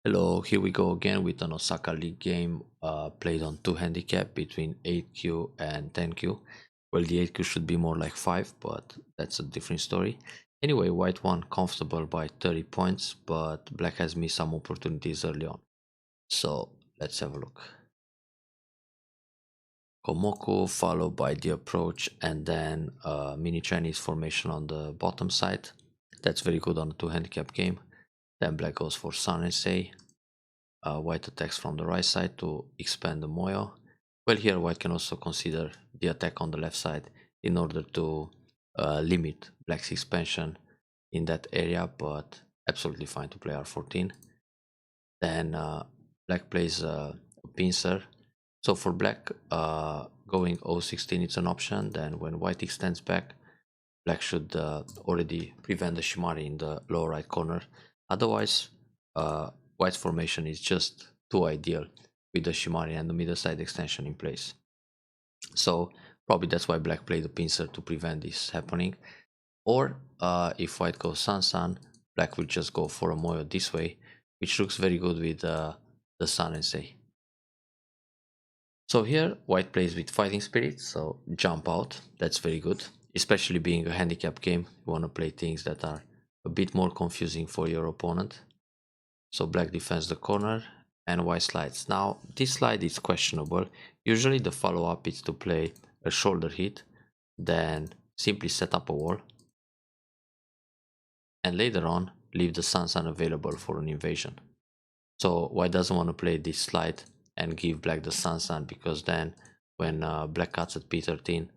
Hello, here we go again with an Osaka League game played on 2 handicap between 8Q and 10Q. Well, the 8Q should be more like 5, but that's a different story. Anyway, white won comfortable by 30 points, but black has missed some opportunities early on. So let's have a look. Komoku followed by the approach and then mini Chinese formation on the bottom side. That's very good on a 2 handicap game. Then black goes for Sun and Sei. White attacks from the right side to expand the moyo. Well, here white can also consider the attack on the left side in order to limit black's expansion in that area, but absolutely fine to play r14. Then black plays a pincer. So for black, going o16 is an option. Then when white extends back, black should already prevent the shimari in the lower right corner. Otherwise, white's formation is just too ideal with the shimari and the middle side extension in place. So probably that's why black played the pincer to prevent this happening. Or if white goes sun, black will just go for a moyo this way, which looks very good with the sun and say. So here white plays with fighting spirit, so jump out. That's very good, especially being a handicap game. You want to play things that are a bit more confusing for your opponent. So black defends the corner and white slides. Now this slide is questionable. Usually the follow-up is to play a shoulder hit, then simply set up a wall, and later on leave the sun available for an invasion. So white doesn't want to play this slide and give black the sun because then when black cuts at p13,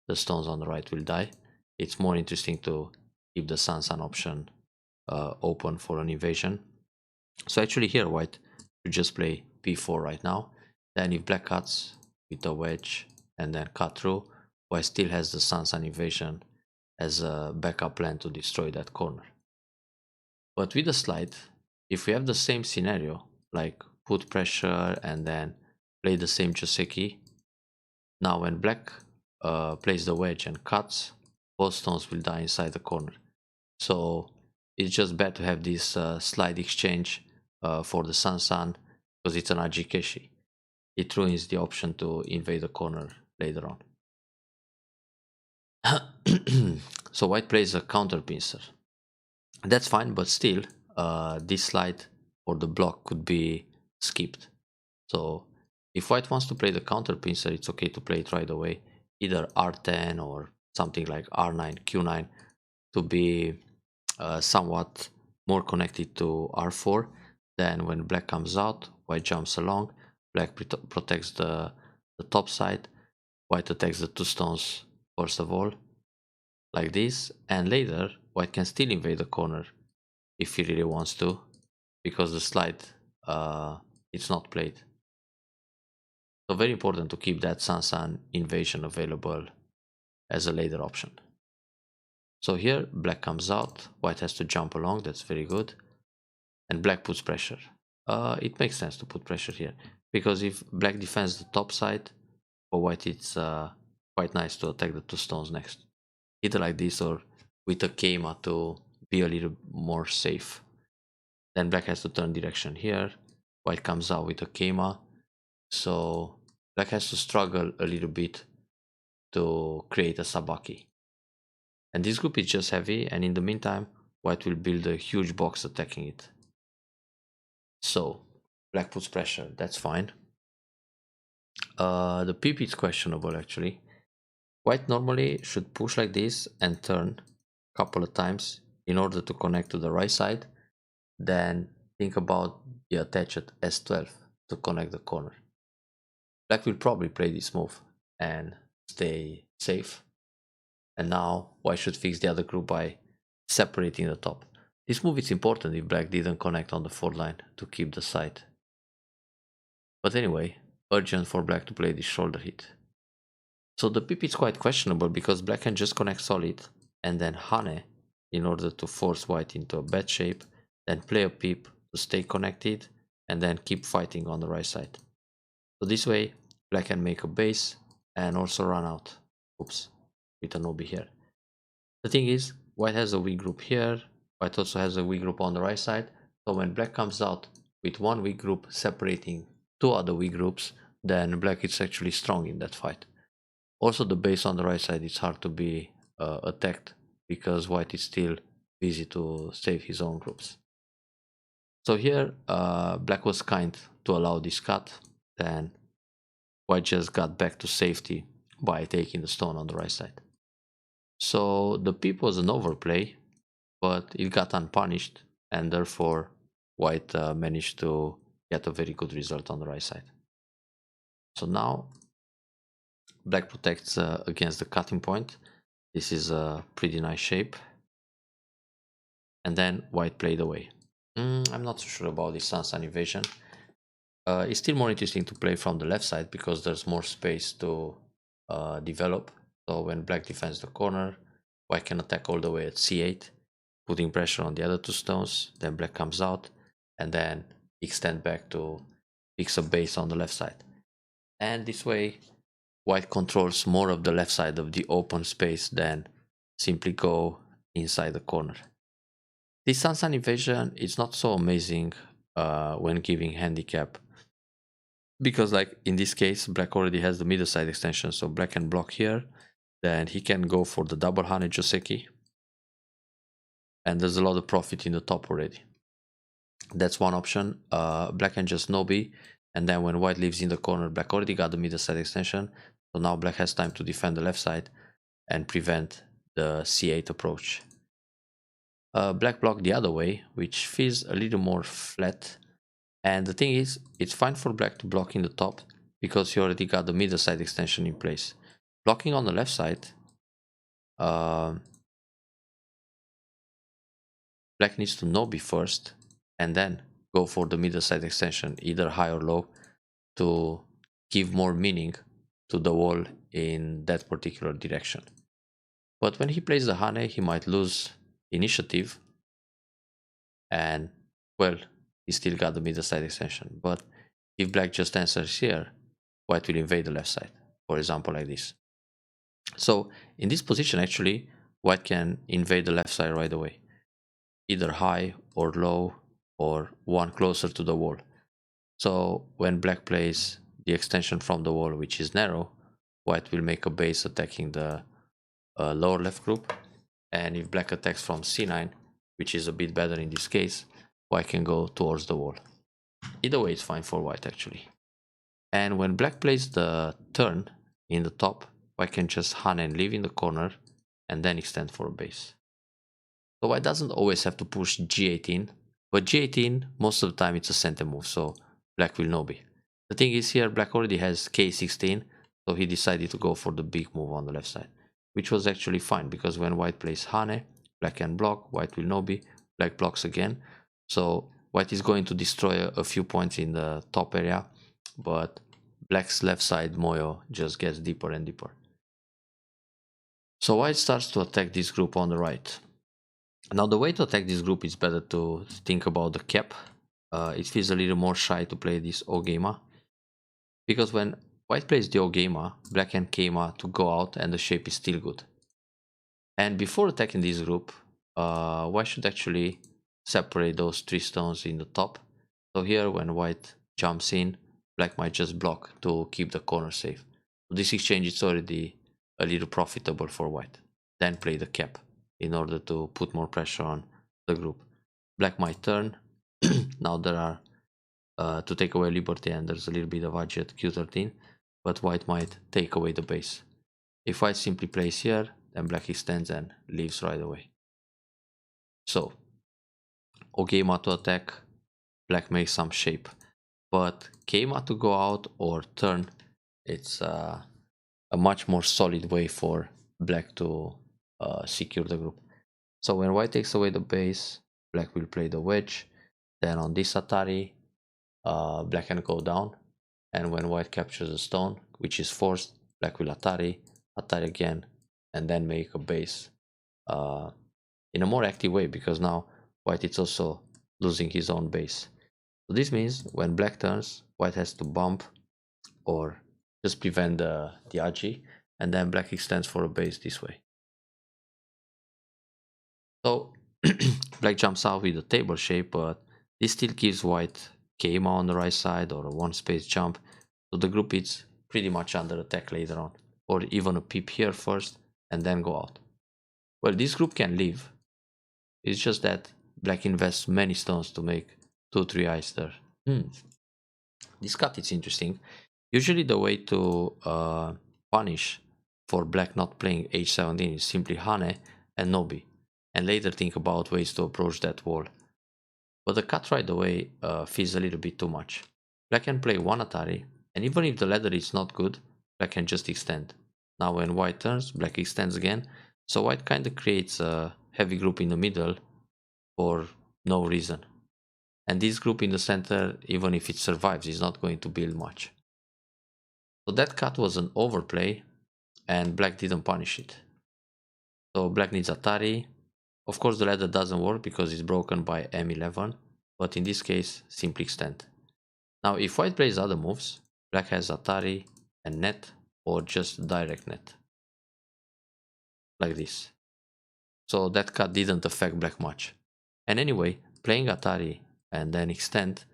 the stones on the right will die. It's more interesting to keep the sun option open for an invasion. So actually here white should just play p4 right now. Then if black cuts with a wedge and then cut through, white still has the sun invasion as a backup plan to destroy that corner. But with the slide, if we have the same scenario, like put pressure and then play the same Joseki, now when black plays the wedge and cuts, both stones will die inside the corner. So it's just bad to have this slide exchange for the sun because it's an Ajikeshi. It ruins the option to invade the corner later on. So white plays a counter pincer. That's fine, but still this slide or the block could be skipped. So if white wants to play the counter pincer, it's okay to play it right away, either r10 or something like r9, q9, to be somewhat more connected to r4. Then when black comes out, white jumps along, black protects the top side, white attacks the two stones first of all, like this, and later white can still invade the corner if he really wants to, because the slide it's not played. So very important to keep that sun invasion available as a later option. So here black comes out, white has to jump along, that's very good, and black puts pressure. It makes sense to put pressure here, because if black defends the top side, for white it's quite nice to attack the two stones next, either like this or with a keima to be a little more safe. Then black has to turn direction here, white comes out with a keima, so black has to struggle a little bit to create a sabaki. And this group is just heavy, and in the meantime white will build a huge box attacking it. So black puts pressure, that's fine. The PP is questionable actually. White normally should push like this and turn a couple of times in order to connect to the right side, then think about the attach at S12 to connect the corner. Black will probably play this move and stay safe. And now white should fix the other group by separating the top. This move is important if black didn't connect on the 4th line to keep the side. But anyway, urgent for black to play this shoulder hit. So the pip is quite questionable because black can just connect solid and then hane in order to force white into a bad shape, then play a pip to stay connected and then keep fighting on the right side. So this way black can make a base and also run out. Oops, with an obi here. The thing is, white has a weak group here, white also has a weak group on the right side, so when black comes out with one weak group separating two other weak groups, then black is actually strong in that fight. Also, the base on the right side is hard to be attacked because white is still busy to save his own groups. So here, black was kind to allow this cut, then white just got back to safety by taking the stone on the right side. So the peep was an overplay, but it got unpunished, and therefore white managed to get a very good result on the right side. So now black protects against the cutting point. This is a pretty nice shape. And then white played away. I'm not so sure about this sun invasion. It's still more interesting to play from the left side because there's more space to develop. So when black defends the corner, white can attack all the way at c8, putting pressure on the other two stones. Then black comes out and then extend back to fix a base on the left side. And this way, white controls more of the left side of the open space than simply go inside the corner. This sun invasion is not so amazing when giving handicap, because like in this case black already has the middle side extension, so black can block here, then he can go for the double Hane Joseki, and there's a lot of profit in the top already. That's one option. Black can just Nobi, and then when white leaves in the corner, black already got the middle side extension, so now black has time to defend the left side and prevent the c8 approach. Black block the other way, which feels a little more flat. And the thing is, it's fine for black to block in the top because he already got the middle side extension in place. Blocking on the left side, black needs to Nobi first and then go for the middle side extension, either high or low, to give more meaning to the wall in that particular direction. But when he plays the Hane, he might lose initiative, and well, he still got the middle side extension. But if black just answers here, white will invade the left side, for example, like this. So in this position, actually, white can invade the left side right away, either high or low or one closer to the wall. So when black plays the extension from the wall, which is narrow, white will make a base attacking the lower left group. And if black attacks from c9, which is a bit better in this case, white can go towards the wall. Either way, it's fine for white actually. And when black plays the turn in the top, white can just Hane and leave in the corner and then extend for a base. So white doesn't always have to push g18, but g18 most of the time it's a center move, so black will Nobi. The thing is here, black already has k16, so he decided to go for the big move on the left side, which was actually fine because when white plays Hane, black can block, white will Nobi, black blocks again. So white is going to destroy a few points in the top area, but black's left side Moyo just gets deeper and deeper. So white starts to attack this group on the right. Now the way to attack this group is better to think about the cap. It feels a little more shy to play this Ogema, because when white plays the Ogema, black can Keima to go out and the shape is still good. And before attacking this group, white should actually separate those three stones in the top. So here when white jumps in, black might just block to keep the corner safe. So this exchange is already a little profitable for white. Then play the cap in order to put more pressure on the group. Black might turn. Now there are to take away liberty, and there's a little bit of Agi at q13, but white might take away the base. If white simply plays here, then black extends and leaves right away. So Ogema to attack, black makes some shape, but Keima to go out or turn, it's a much more solid way for black to secure the group. So when white takes away the base, black will play the wedge. Then on this Atari, black can go down. And when white captures a stone, which is forced, black will Atari, Atari again, and then make a base in a more active way, because now white is also losing his own base. So this means when black turns, white has to bump or just prevent the Agi, and then black extends for a base this way. So black jumps out with a table shape, but this still gives white Keima on the right side or a one space jump. So the group is pretty much under attack later on, or even a peep here first and then go out. Well, this group can leave. It's just that black invests many stones to make 2-3 eyes there. This cut is interesting. Usually the way to punish for black not playing h17 is simply Hane and Nobi, and later think about ways to approach that wall. But the cut right away feels a little bit too much. Black can play one Atari, and even if the ladder is not good, black can just extend. Now when white turns, black extends again, so white kinda creates a heavy group in the middle for no reason. And this group in the center, even if it survives, is not going to build much. So that cut was an overplay, and black didn't punish it. So black needs Atari. Of course the ladder doesn't work because it's broken by M11, but in this case, simply extend. Now if white plays other moves, black has Atari and net, or just direct net. Like this. So that cut didn't affect black much. And anyway, playing Atari and then extend,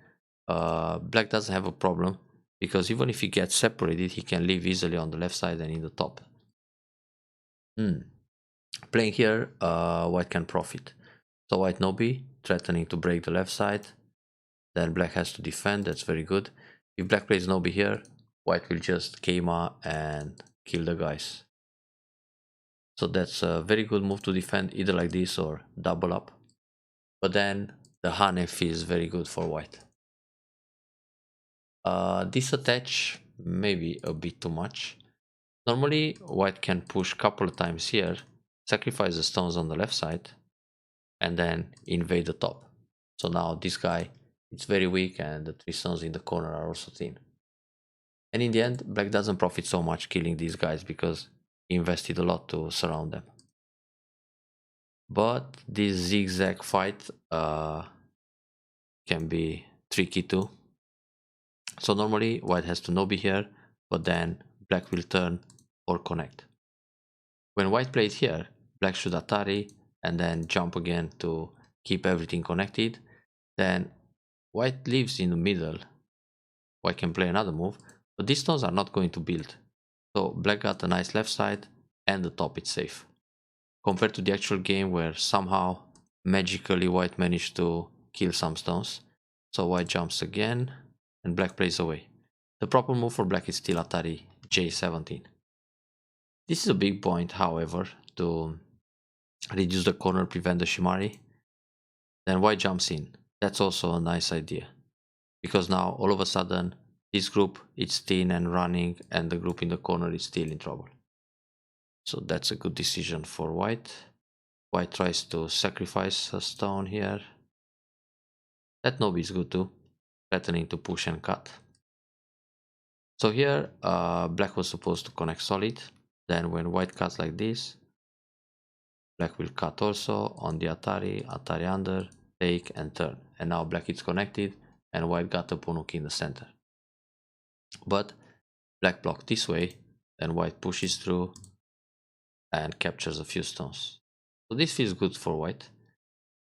black doesn't have a problem, because even if he gets separated, he can live easily on the left side and in the top. Playing here, white can profit. So white Nobi, threatening to break the left side. Then black has to defend, that's very good. If black plays Nobi here, white will just Keima and kill the guys. So that's a very good move to defend, either like this or double up. But then the Hane feels very good for white. This attach maybe a bit too much. Normally white can push couple of times here, sacrifice the stones on the left side, and then invade the top. So now this guy, it's very weak, and the 3 stones in the corner are also thin. And in the end, black doesn't profit so much killing these guys because he invested a lot to surround them. But this zigzag fight can be tricky too. So normally white has to Nobi here, but then black will turn or connect. When white plays here, black should Atari and then jump again to keep everything connected. Then white lives in the middle. White can play another move, but these stones are not going to build. So black got a nice left side and the top is safe. Compared to the actual game where somehow magically white managed to kill some stones. So white jumps again and black plays away. The proper move for black is still Atari J17. This is a big point, however, to reduce the corner, prevent the Shimari. Then white jumps in. That's also a nice idea, because now all of a sudden this group is thin and running, and the group in the corner is still in trouble. So that's a good decision for white. White tries to sacrifice a stone here. That Nobi is good too, threatening to push and cut. So here black was supposed to connect solid. Then when white cuts like this, black will cut also on the Atari, Atari under, take and turn. And now black is connected and white got a Punuki in the center. But black blocked this way, then white pushes through and captures a few stones. So this feels good for white,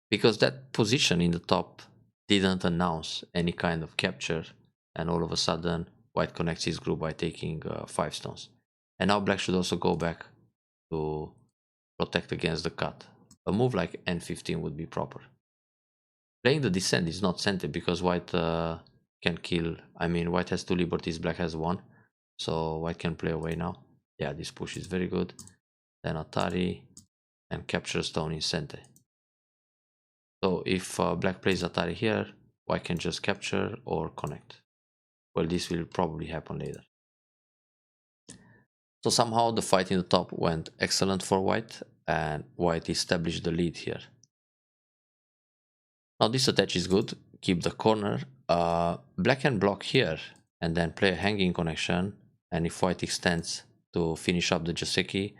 because that position in the top didn't announce any kind of capture, and all of a sudden white connects his group by taking 5 stones. And now black should also go back to protect against the cut. A move like N15 would be proper. Playing the descent is not centered because white can kill. I mean, white has 2 liberties, black has 1. So white can play away now. Yeah, this push is very good. Then Atari and capture stone in center. So if black plays Atari here, white can just capture or connect. Well, this will probably happen later. So somehow the fight in the top went excellent for white, and white established the lead here. Now this attach is good, keep the corner. Black can block here and then play a hanging connection, and if white extends to finish up the Joseki,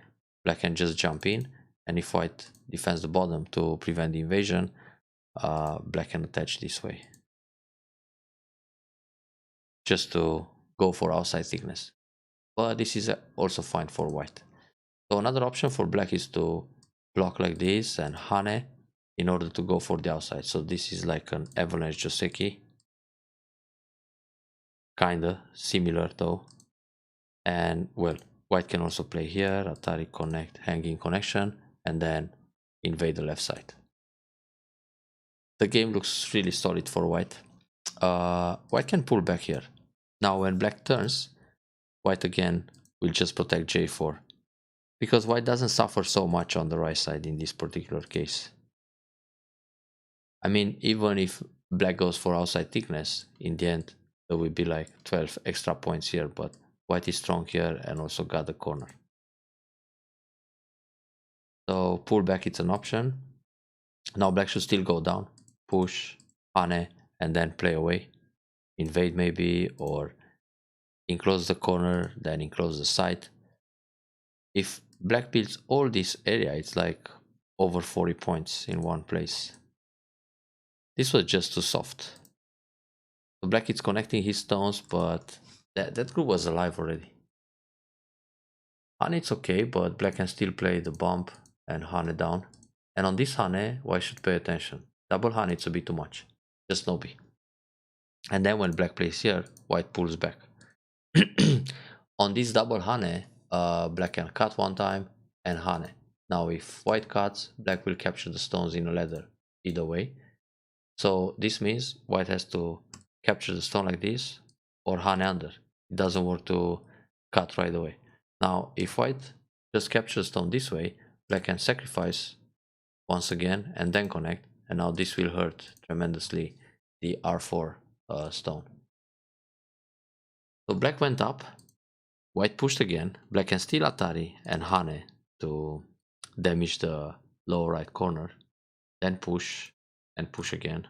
black can just jump in, and if white defends the bottom to prevent the invasion, black can attach this way, just to go for outside thickness. But this is also fine for white. So another option for black is to block like this and Hane in order to go for the outside. So this is like an avalanche Joseki. kinda similar though. And well, white can also play here, Atari connect, hanging connection, and then invade the left side. The game looks really solid for white. White can pull back here. Now when black turns, white again will just protect j4, because white doesn't suffer so much on the right side in this particular case. I mean, even if black goes for outside thickness, in the end there will be like 12 extra points here, but white is strong here and also got the corner. So pull back, it's an option. Now black should still go down, push, hane, and then play away. Invade maybe, or enclose the corner, then enclose the side. If black builds all this area, it's like over 40 points in one place. This was just too soft. So black is connecting his stones, but that group was alive already. Hane it's okay, but black can still play the bump and hane down. And on this hane, white should pay attention. Double hane, it's a bit too much. Just no b. And then when black plays here, white pulls back. On this double hane, black can cut one time and hane. Now if white cuts, black will capture the stones in a ladder either way. So this means white has to capture the stone like this or hane under. It doesn't work to cut right away. Now if white just captures the stone this way, black can sacrifice once again and then connect, and now this will hurt tremendously the r4 stone. So black went up, white pushed again, black can steal Atari and hane to damage the lower right corner, then push and push again.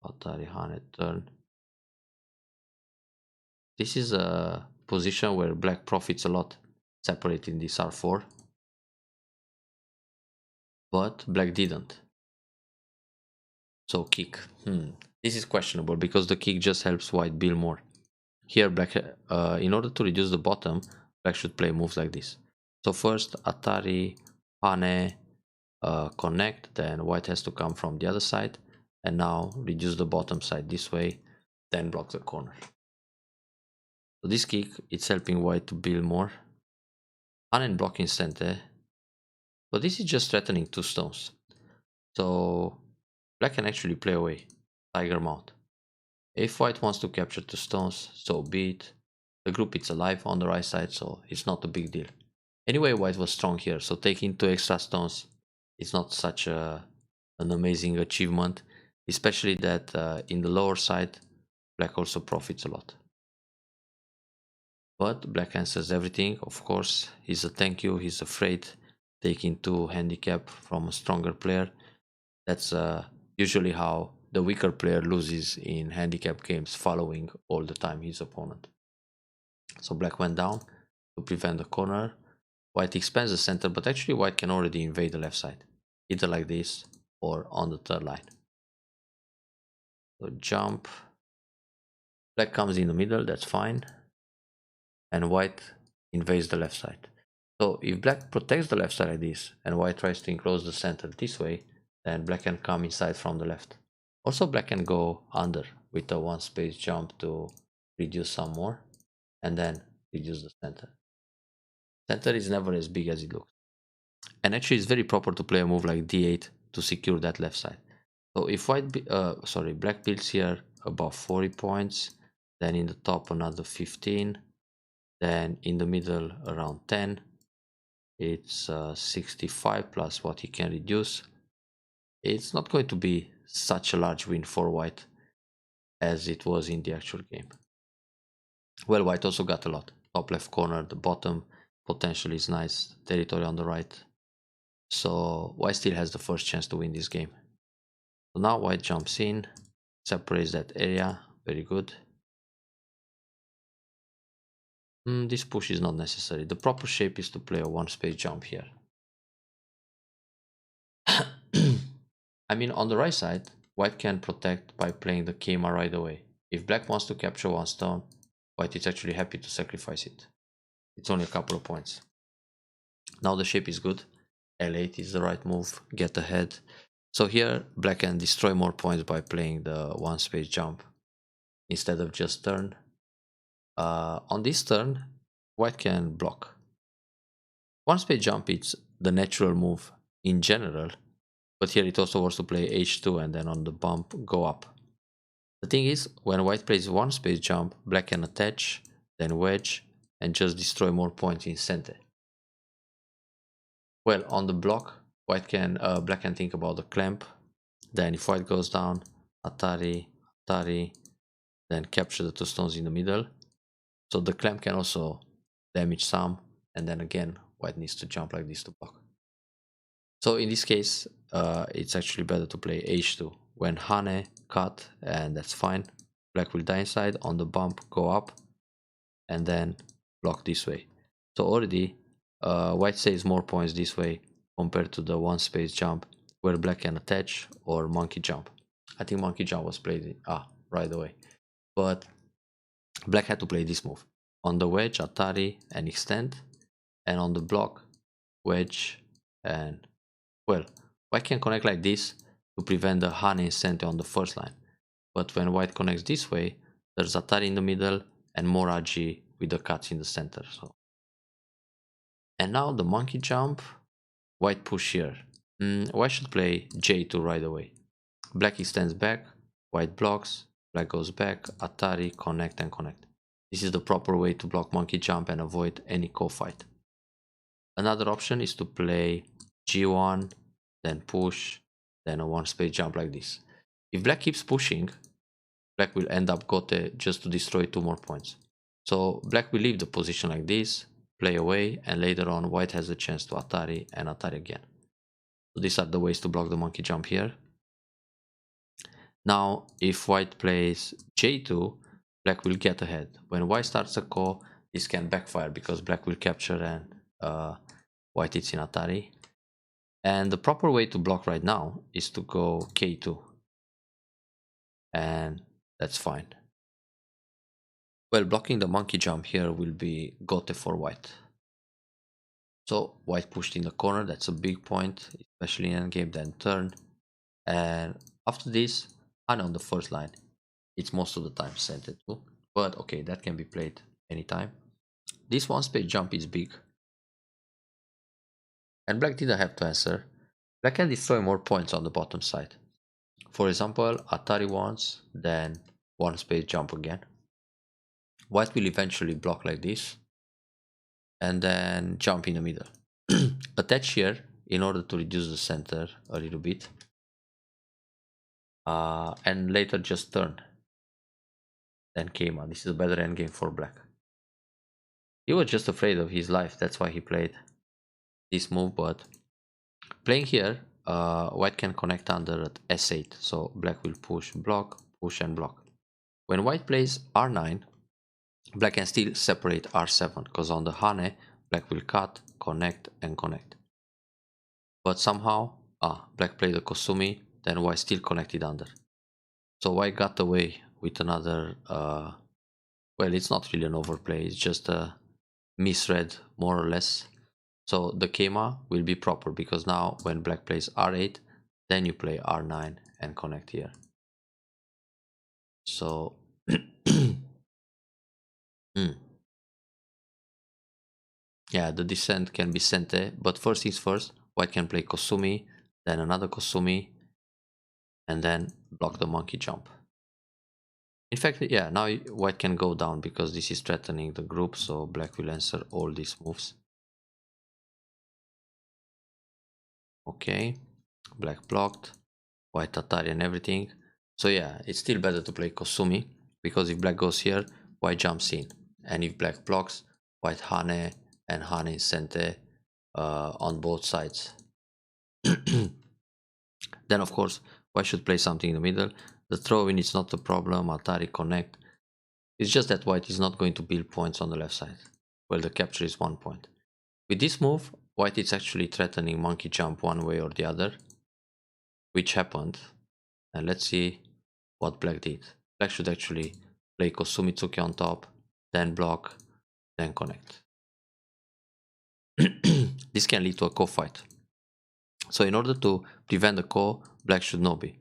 Atari hane turn. This is a position where black profits a lot, separating this r4, but black didn't. So kick. This is questionable because the kick just helps white build more. Here black, in order to reduce the bottom, black should play moves like this. So first Atari, hane, connect, then white has to come from the other side, and now reduce the bottom side this way, then block the corner. So this kick, it's helping white to build more. Hane blocking center, but this is just threatening two stones. So black can actually play away, tiger mount. If white wants to capture two stones, so be it. The group is alive on the right side, so it's not a big deal. Anyway, white was strong here, so taking two extra stones is not such an amazing achievement, especially that in the lower side, black also profits a lot. But black answers everything, of course. He's a thank you, he's afraid, taking two handicap from a stronger player. That's usually how the weaker player loses in handicap games, following all the time his opponent. So black went down to prevent the corner. White expands the center, but actually white can already invade the left side, either like this or on the third line. So jump. Black comes in the middle, that's fine. And white invades the left side. So if black protects the left side like this, and white tries to enclose the center this way, then black can come inside from the left. Also black can go under with a one space jump to reduce some more, and then reduce the center. Center is never as big as it looks. And actually it's very proper to play a move like d8 to secure that left side. So if black builds here above 40 points, then in the top another 15, then in the middle around 10, it's 65 plus what he can reduce. It's not going to be such a large win for white as it was in the actual game. Well, white also got a lot. Top left corner, the bottom potential is nice, territory on the right. So white still has the first chance to win this game. So now white jumps in, separates that area, very good. This push is not necessary. The proper shape is to play a one space jump here. I mean, on the right side, white can protect by playing the Keima right away. If black wants to capture one stone, white is actually happy to sacrifice it. It's only a couple of points. Now the shape is good. L8 is the right move, get ahead. So here, black can destroy more points by playing the one space jump instead of just turn. On this turn, white can block. One space jump is the natural move in general, but here it also wants to play h2 and then on the bump go up. The thing is, when white plays one space jump, black can attach, then wedge, and just destroy more points in center. Well, on the block, black can think about the clamp. Then if white goes down, Atari, Atari, then capture the two stones in the middle. So the clamp can also damage some, and then again, white needs to jump like this to block. So in this case, it's actually better to play h2. When Hane cut, and that's fine. Black will die inside, on the bump go up, and then block this way. So already, white saves more points this way compared to the one space jump where black can attach or monkey jump. I think monkey jump was played right away. But black had to play this move. On the wedge, Atari and extend, and on the block, wedge and, well, white can connect like this to prevent the Hane center on the first line. But when white connects this way, there's Atari in the middle and more Agi with the cuts in the center. So, and now the monkey jump, white push here. White should play J2 right away. Black extends back, white blocks, black goes back, Atari, connect and connect. This is the proper way to block monkey jump and avoid any co-fight. Another option is to play G1, then push, then a one space jump like this. If black keeps pushing, black will end up gote just to destroy 2 more points. So black will leave the position like this, play away, and later on white has a chance to Atari and Atari again. So these are the ways to block the monkey jump here. Now if white plays J2, black will get ahead. When white starts a ko, this can backfire because black will capture and white hits in Atari. And the proper way to block right now is to go K2. And that's fine. Well, blocking the monkey jump here will be gote for white. So white pushed in the corner, that's a big point, especially in endgame, then turn. And after this, Hane on the first line. It's most of the time centered too. But okay, that can be played anytime. This one space jump is big. And black didn't have to answer. Black can destroy more points on the bottom side. For example, Atari once, then one space jump again. White will eventually block like this, and then jump in the middle. Attach here in order to reduce the center a little bit. And later just turn. Then Keima. This is a better endgame for black. He was just afraid of his life, that's why he played this move, but playing here, white can connect under at S8, so black will push and block. When white plays R9, black can still separate R7, because on the Hane, black will cut, connect, and connect. But somehow, black played the Kosumi, then white still connected under. So white got away with another, well, it's not really an overplay, it's just a misread, more or less. So the Keima will be proper, because now when black plays R8, then you play R9 and connect here. So yeah, the descent can be sente, but first things first, white can play Kosumi, then another Kosumi, and then block the monkey jump. In fact, yeah, now white can go down because this is threatening the group, so black will answer all these moves. Okay, black blocked, white Atari and everything. So yeah, it's still better to play Kosumi, because if black goes here, white jumps in. And if black blocks, white Hane and Hane Sente on both sides. Then of course, white should play something in the middle. The throw-in is not a problem, Atari connect. It's just that white is not going to build points on the left side. Well, the capture is 1 point. With this move, white is actually threatening monkey jump one way or the other, which happened. And let's see what black did. Black should actually play Kosumitsuki on top, then block, then connect. This can lead to a co-fight. So in order to prevent the ko, black should nobi.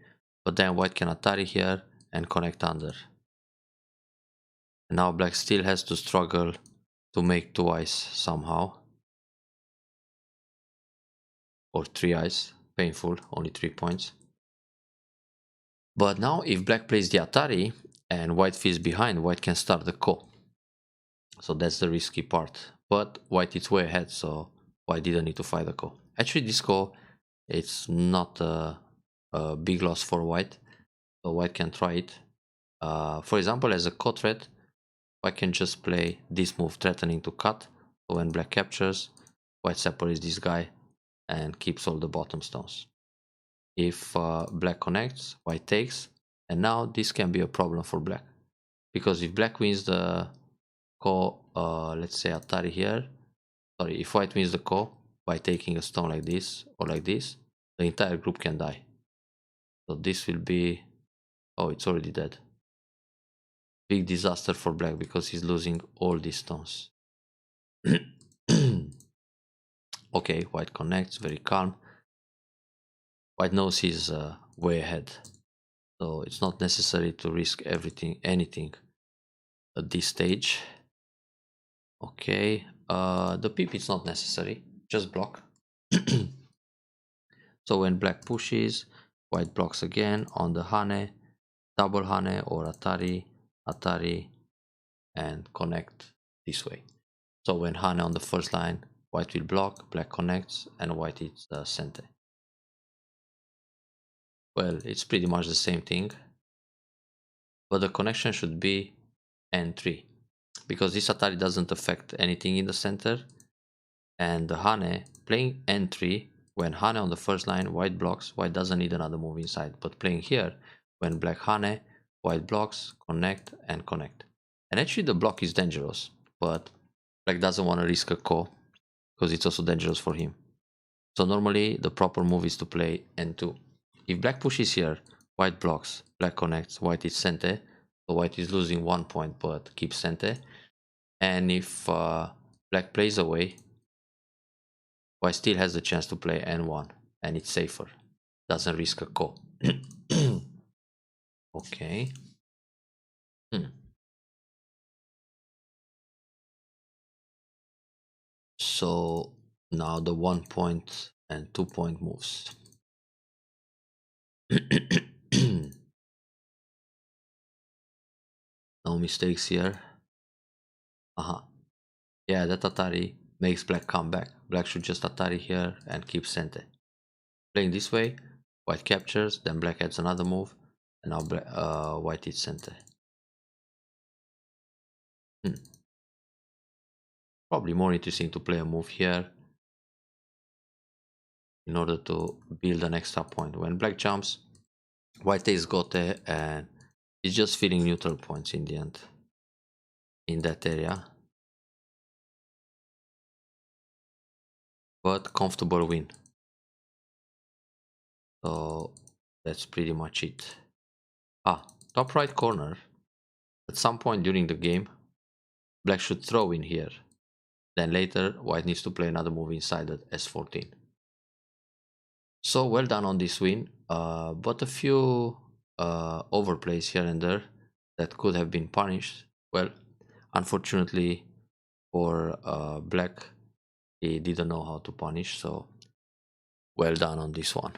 But then white can Atari here and connect under. And now black still has to struggle to make 2 eyes somehow. Or 3 eyes. Painful, only 3 points. But now if black plays the Atari and white feels behind, white can start the ko. So that's the risky part. But white is way ahead, so white didn't need to fight the ko. Actually, this ko, it's not a big loss for white. So white can try it. For example, as a ko threat, white can just play this move, threatening to cut. So when black captures, white separates this guy and keeps all the bottom stones. If black connects, white takes, and now this can be a problem for black, because if black wins the ko, let's say Atari here, sorry, if white wins the ko by taking a stone like this or like this, the entire group can die. So this will be, oh, it's already dead. Big disaster for black because he's losing all these stones. Okay, white connects, very calm. White knows he's way ahead, so it's not necessary to risk anything at this stage. Okay, the peep is not necessary, just block. So when black pushes, white blocks again on the hane, double hane or Atari, Atari, and connect this way. So when hane on the first line, white will block, black connects, and white hits the center. Well, it's pretty much the same thing, but the connection should be N3, because this Atari doesn't affect anything in the center, and the hane playing N3, when hane on the first line, white blocks, white doesn't need another move inside, but playing here, when black hane, white blocks, connect, and connect. And actually the block is dangerous, but black doesn't want to risk a ko, because it's also dangerous for him. So normally the proper move is to play N2. If black pushes here, white blocks, black connects, white is sente, so white is losing 1 point but keeps sente. And if black plays away, white still has the chance to play N1 and it's safer, doesn't risk a ko. Okay. So now the 1 point and 2 point moves. No mistakes here. Yeah, that Atari makes black come back. Black should just Atari here and keep center. Playing this way, white captures, then black adds another move, and now white hits center. Probably more interesting to play a move here in order to build an extra point. When black jumps, white takes gote and is just filling neutral points in the end in that area. But comfortable win. So that's pretty much it. Top right corner. At some point during the game, black should throw in here. Then later, white needs to play another move inside at S14. So well done on this win, but a few overplays here and there that could have been punished. Well, unfortunately for black, he didn't know how to punish, so well done on this one.